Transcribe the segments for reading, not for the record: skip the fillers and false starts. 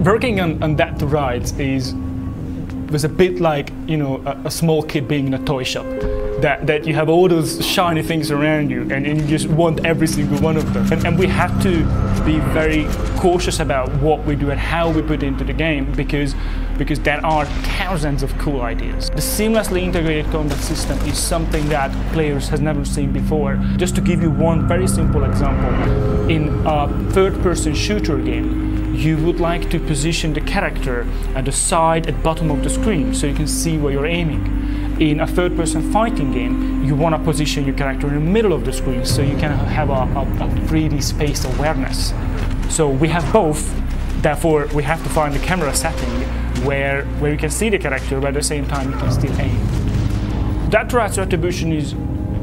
Working on Dead to Rights was a bit like, you know, a small kid being in a toy shop. That you have all those shiny things around you and you just want every single one of them. And we had to be very cautious about what we do and how we put into the game because there are thousands of cool ideas. The seamlessly integrated combat system is something that players has never seen before. Just to give you one very simple example, in a third-person shooter game, you would like to position the character at the side at bottom of the screen so you can see where you're aiming. In a third-person fighting game, you want to position your character in the middle of the screen so you can have a 3D space awareness. So we have both, therefore we have to find the camera setting where you can see the character but at the same time you can still aim. Dead to Rights Retribution is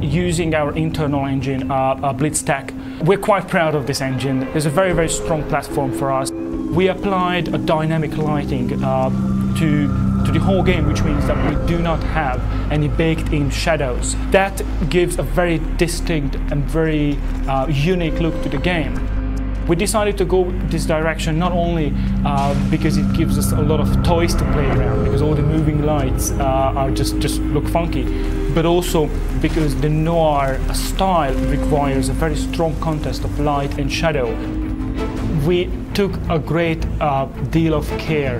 using our internal engine, BlitzTech. We're quite proud of this engine. It's a very, very strong platform for us. We applied a dynamic lighting to the whole game, which means that we do not have any baked-in shadows. That gives a very distinct and very unique look to the game. We decided to go this direction not only because it gives us a lot of toys to play around, because all the moving lights are just look funky, but also because the noir style requires a very strong contrast of light and shadow. We took a great deal of care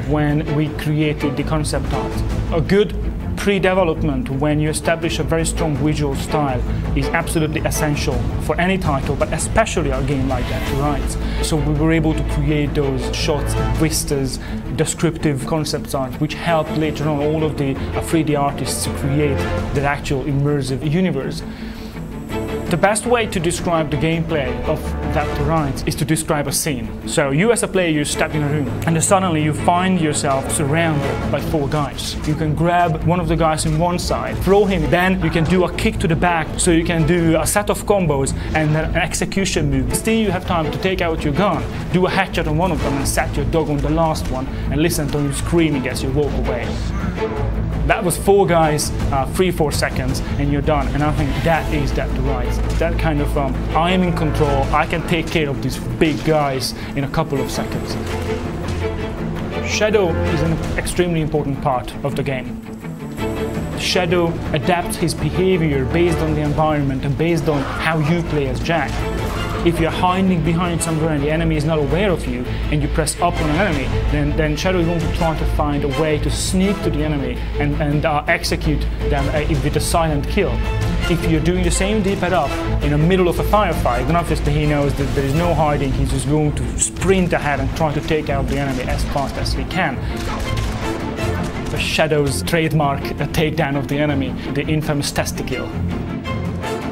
when we created the concept art. A good pre-development, when you establish a very strong visual style, is absolutely essential for any title, but especially a game like Dead to Rights. So we were able to create those shots, vistas, descriptive concept art, which helped later on all of the 3D artists to create the actual immersive universe. The best way to describe the gameplay of Dead to Rights is to describe a scene. So you as a player, you step in a room and then suddenly you find yourself surrounded by 4 guys. You can grab one of the guys on one side, throw him, then you can do a kick to the back, so you can do a set of combos and an execution move. Still you have time to take out your gun, do a headshot on one of them and set your dog on the last one and listen to you screaming as you walk away. That was 4 guys, 3-4 seconds, and you're done. And I think that is Dead to Rights. That kind of, I am in control, I can take care of these big guys in a couple of seconds. Shadow is an extremely important part of the game. Shadow adapts his behavior based on the environment and based on how you play as Jack. If you're hiding behind somewhere and the enemy is not aware of you and you press up on an enemy, then Shadow is going to try to find a way to sneak to the enemy and execute them with a silent kill. If you're doing the same D-pad up in the middle of a firefight, then obviously he knows that there is no hiding, he's just going to sprint ahead and try to take out the enemy as fast as he can. The Shadow's trademark takedown of the enemy, the infamous testicle.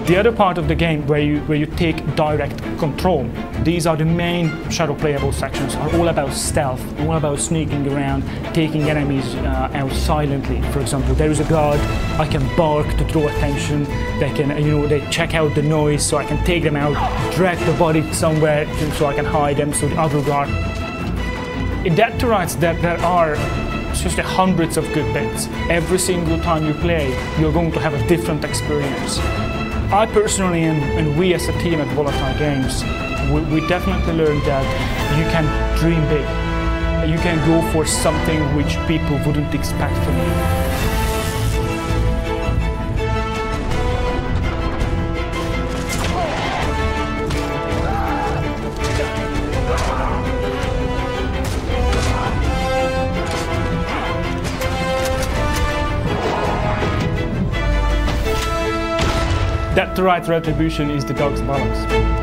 The other part of the game where you take direct control, these are the main Shadow playable sections, are all about stealth, all about sneaking around, taking enemies out silently. For example, there is a guard, I can bark to draw attention, they can, they check out the noise so I can take them out, drag the body somewhere so I can hide them so the other guard. In Dead to Rights there are just hundreds of good bits. Every single time you play, you're going to have a different experience. I personally, and we as a team at Volatile Games, we definitely learned that you can dream big. You can go for something which people wouldn't expect from you. Dead to Rights Retribution is the dog's balance.